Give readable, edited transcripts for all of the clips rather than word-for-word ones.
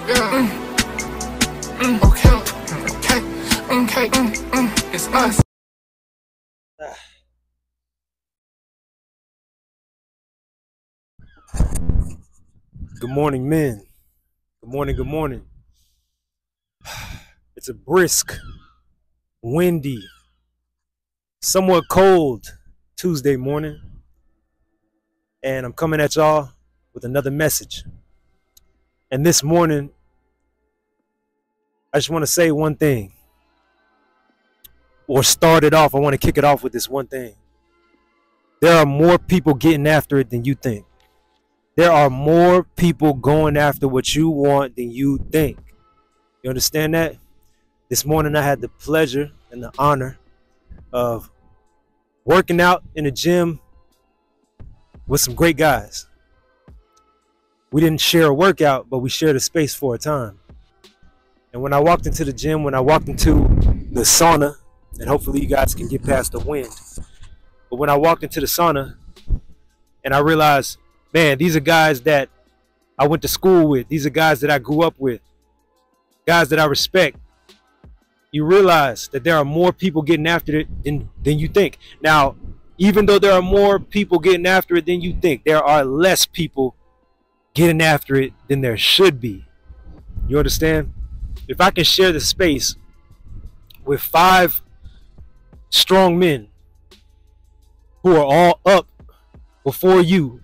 It's us. Good morning, men. Good morning, good morning. It's a brisk, windy, somewhat cold Tuesday morning, and I'm coming at y'all with another message. And this morning, I just want to say one thing, or start it off. I want to kick it off with this one thing. There are more people getting after it than you think. There are more people going after what you want than you think. You understand that? This morning I had the pleasure and the honor of working out in the gym with some great guys. We didn't share a workout, but we shared a space for a time. And when I walked into the gym, when I walked into the sauna, and hopefully you guys can get past the wind, but when I walked into the sauna and I realized, man, these are guys that I went to school with. These are guys that I grew up with, guys that I respect. You realize that there are more people getting after it than you think. Now, even though there are more people getting after it than you think, there are less people getting after it than there should be. You understand? If I can share the space with 5 strong men who are all up before you,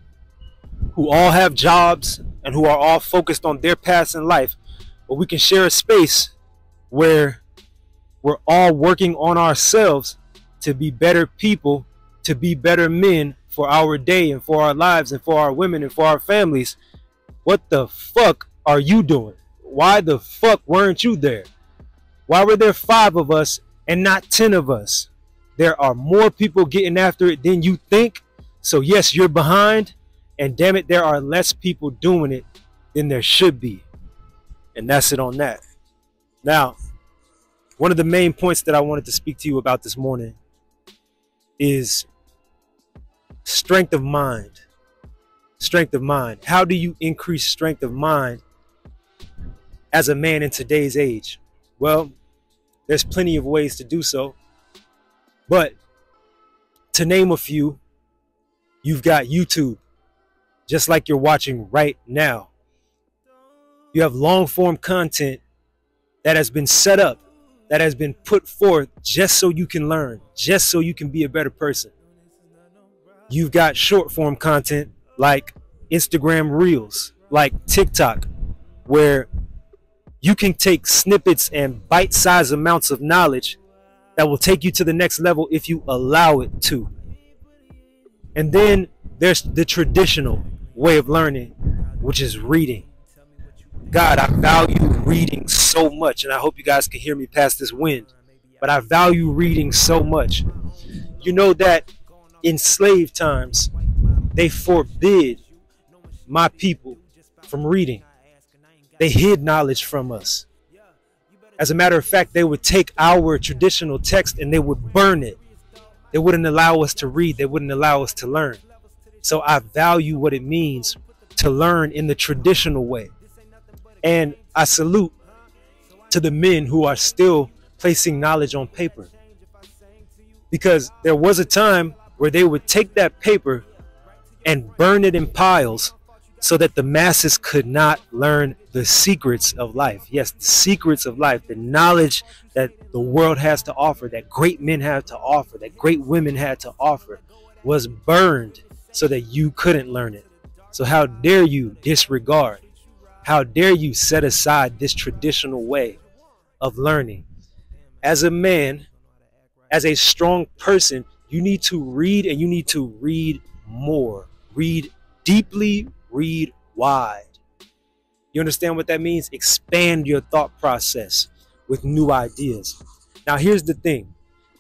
who all have jobs and who are all focused on their paths in life, but we can share a space where we're all working on ourselves to be better people, to be better men for our day and for our lives and for our women and for our families. What the fuck are you doing? Why the fuck weren't you there? Why were there 5 of us and not 10 of us? There are more people getting after it than you think. So yes, you're behind. And damn it, there are less people doing it than there should be. And that's it on that. Now, one of the main points that I wanted to speak to you about this morning is strength of mind. Strength of mind. How do you increase strength of mind as a man in today's age? Well, there's plenty of ways to do so. But to name a few, you've got YouTube. Just like you're watching right now. You have long form content that has been set up, that has been put forth just so you can learn, just so you can be a better person. You've got short form content like Instagram Reels, like TikTok, where you can take snippets and bite-sized amounts of knowledge that will take you to the next level if you allow it to. And then there's the traditional way of learning, which is reading. God, I value reading so much, and I hope you guys can hear me past this wind, but I value reading so much. You know that in slave times, they forbid my people from reading. They hid knowledge from us. As a matter of fact, they would take our traditional text and they would burn it. They wouldn't allow us to read. They wouldn't allow us to learn. So I value what it means to learn in the traditional way. And I salute to the men who are still placing knowledge on paper. Because there was a time where they would take that paper and burn it in piles so that the masses could not learn the secrets of life. Yes, the secrets of life, the knowledge that the world has to offer, that great men have to offer, that great women had to offer, was burned so that you couldn't learn it. So how dare you disregard? How dare you set aside this traditional way of learning? As a man, as a strong person, you need to read, and you need to read more. Read deeply, read wide. You understand what that means? Expand your thought process with new ideas. Now, here's the thing.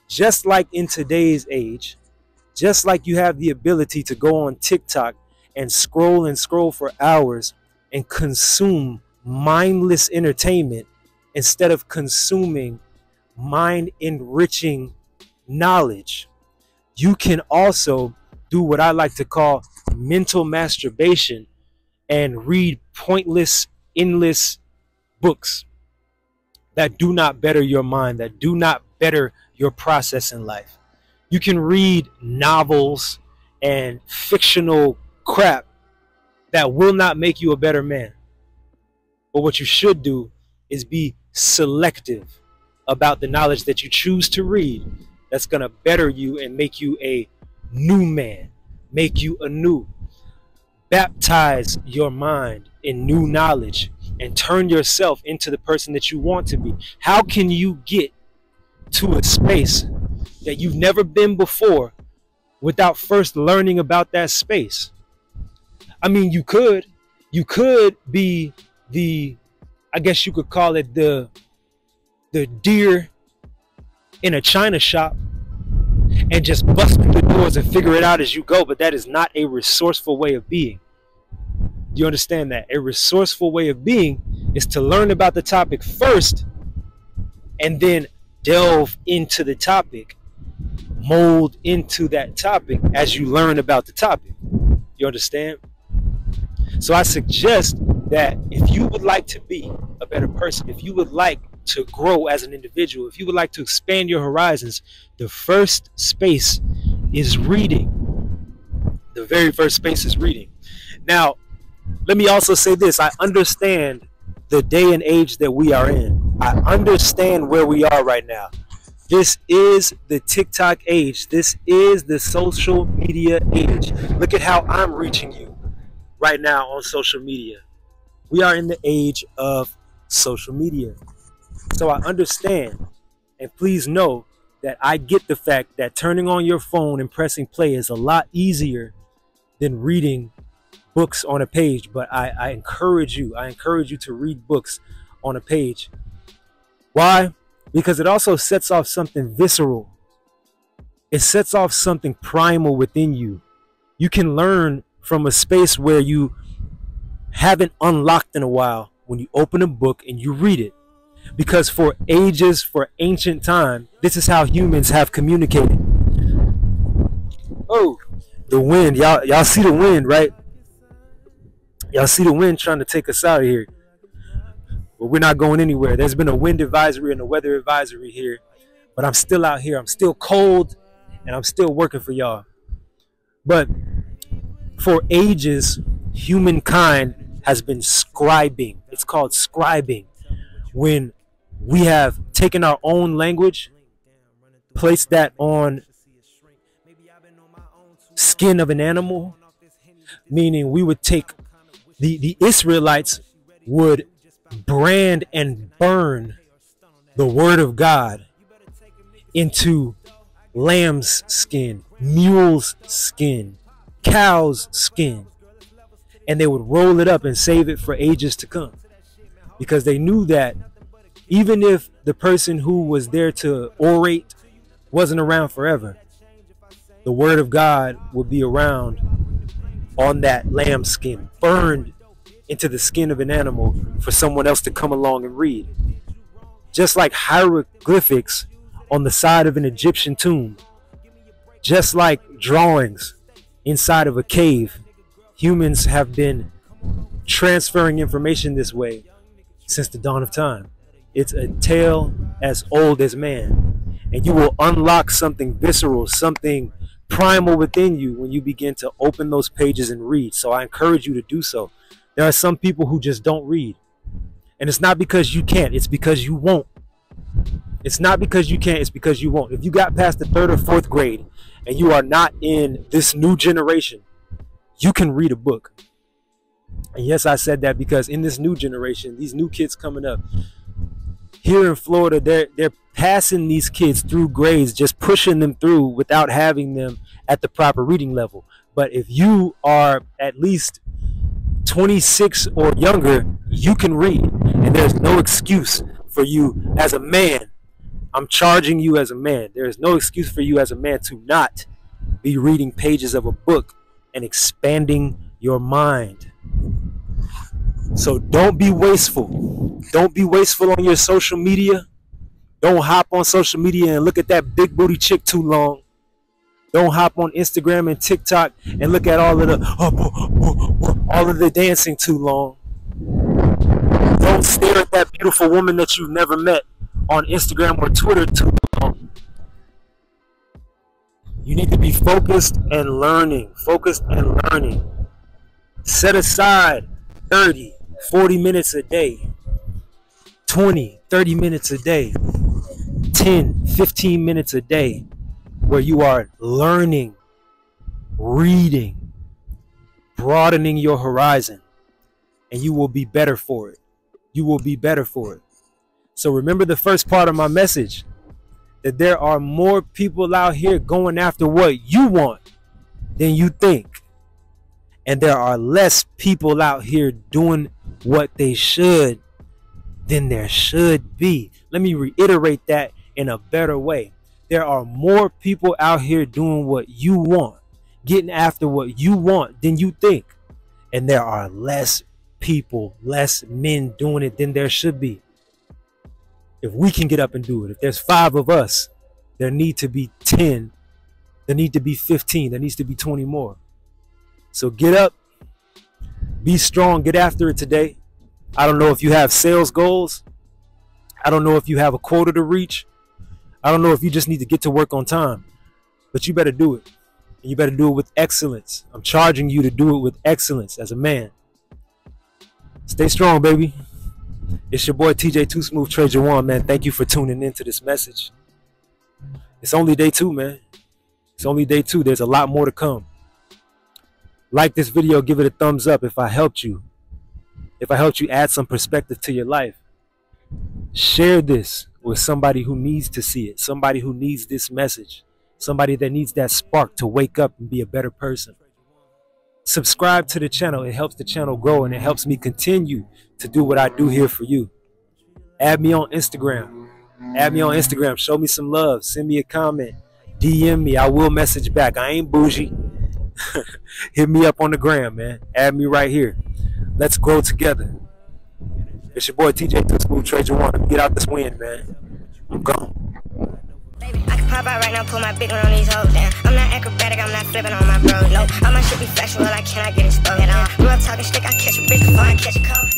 Just like in today's age, just like you have the ability to go on TikTok and scroll for hours and consume mindless entertainment instead of consuming mind-enriching knowledge, you can also do what I like to call mental masturbation and read pointless, endless books that do not better your mind, that do not better your process in life. You can read novels and fictional crap that will not make you a better man. But what you should do is be selective about the knowledge that you choose to read that's going to better you and make you a new man, make you anew. Baptize your mind in new knowledge and turn yourself into the person that you want to be. How can you get to a space that you've never been before without first learning about that space? I mean, you could be the, I guess you could call it the deer in a china shop and just bust through the doors and figure it out as you go. But that is not a resourceful way of being. You understand that? A resourceful way of being is to learn about the topic first and then delve into the topic, mold into that topic as you learn about the topic. You understand? So I suggest that if you would like to be a better person, if you would like to grow as an individual, if you would like to expand your horizons, the first space is reading. The very first space is reading. Now, let me also say this. I understand the day and age that we are in. I understand where we are right now. This is the TikTok age. This is the social media age. Look at how I'm reaching you right now on social media. We are in the age of social media. So I understand, and please know that I get the fact that turning on your phone and pressing play is a lot easier than reading books on a page. But I encourage you to read books on a page. Why? Because it also sets off something visceral. It sets off something primal within you. You can learn from a space where you haven't unlocked in a while when you open a book and you read it. Because for ages, for ancient time, this is how humans have communicated. Oh, the wind. Y'all see the wind, right? Y'all see the wind trying to take us out of here. But we're not going anywhere. There's been a wind advisory and a weather advisory here. But I'm still out here. I'm still cold and I'm still working for y'all. But for ages, humankind has been scribing. It's called scribing. When we have taken our own language, placed that on skin of an animal, meaning we would take the Israelites would brand and burn the word of God into lamb's skin, mule's skin, cow's skin, and they would roll it up and save it for ages to come, because they knew that even if the person who was there to orate wasn't around forever, the word of God would be around on that lamb skin, burned into the skin of an animal for someone else to come along and read. Just like hieroglyphics on the side of an Egyptian tomb, just like drawings inside of a cave, humans have been transferring information this way since the dawn of time. It's a tale as old as man. And you will unlock something visceral, something primal within you when you begin to open those pages and read. So I encourage you to do so. There are some people who just don't read. And it's not because you can't, it's because you won't. It's not because you can't, it's because you won't. If you got past the 3rd or 4th grade and you are not in this new generation, you can read a book. And yes, I said that because in this new generation, these new kids coming up here in Florida, they're passing these kids through grades, just pushing them through without having them at the proper reading level. But if you are at least 26 or younger, you can read, and there's no excuse for you as a man. I'm charging you as a man. There is no excuse for you as a man to not be reading pages of a book and expanding your mind. So don't be wasteful. Don't be wasteful on your social media. Don't hop on social media and look at that big booty chick too long. Don't hop on Instagram and TikTok and look at all of the dancing too long. Don't stare at that beautiful woman that you've never met on Instagram or Twitter too long. You need to be focused and learning. Focused and learning. Set aside 30, 40 minutes a day. 20, 30 minutes a day. 10, 15 minutes a day where you are learning, reading, broadening your horizon, and you will be better for it. You will be better for it. So remember the first part of my message, that there are more people out here going after what you want than you think. And there are less people out here doing what they should than there should be. Let me reiterate that in a better way. There are more people out here doing what you want, getting after what you want than you think. And there are less people, less men doing it than there should be. If we can get up and do it, if there's 5 of us, there need to be 10, there need to be 15, there needs to be 20 more. So get up, be strong, get after it today. I don't know if you have sales goals. I don't know if you have a quota to reach. I don't know if you just need to get to work on time, but you better do it. And you better do it with excellence. I'm charging you to do it with excellence as a man. Stay strong, baby. It's your boy TJ Too Smooth Trader One, man. Thank you for tuning into this message. It's only day 2, man. It's only day 2. There's a lot more to come. Like this video, give it a thumbs up if I helped you. If I helped you add some perspective to your life. Share this with somebody who needs to see it. Somebody who needs this message. Somebody that needs that spark to wake up and be a better person. Subscribe to the channel. It helps the channel grow, and it helps me continue to do what I do here for you. Add me on Instagram. Add me on Instagram. Show me some love. Send me a comment. DM me. I will message back. I ain't bougie. Hit me up on the gram, man. Add me right here. Let's grow together. It's your boy TJ Too Smooth Trader One. Let me get out this wind, man. I'm gone. Baby, I can pop out right now, put my big one on these hoes down. I'm not acrobatic, I'm not flipping on my bros. No, all my shit be factual, I cannot get it stolen. Real talking stick, I catch a bitch before I catch a cold.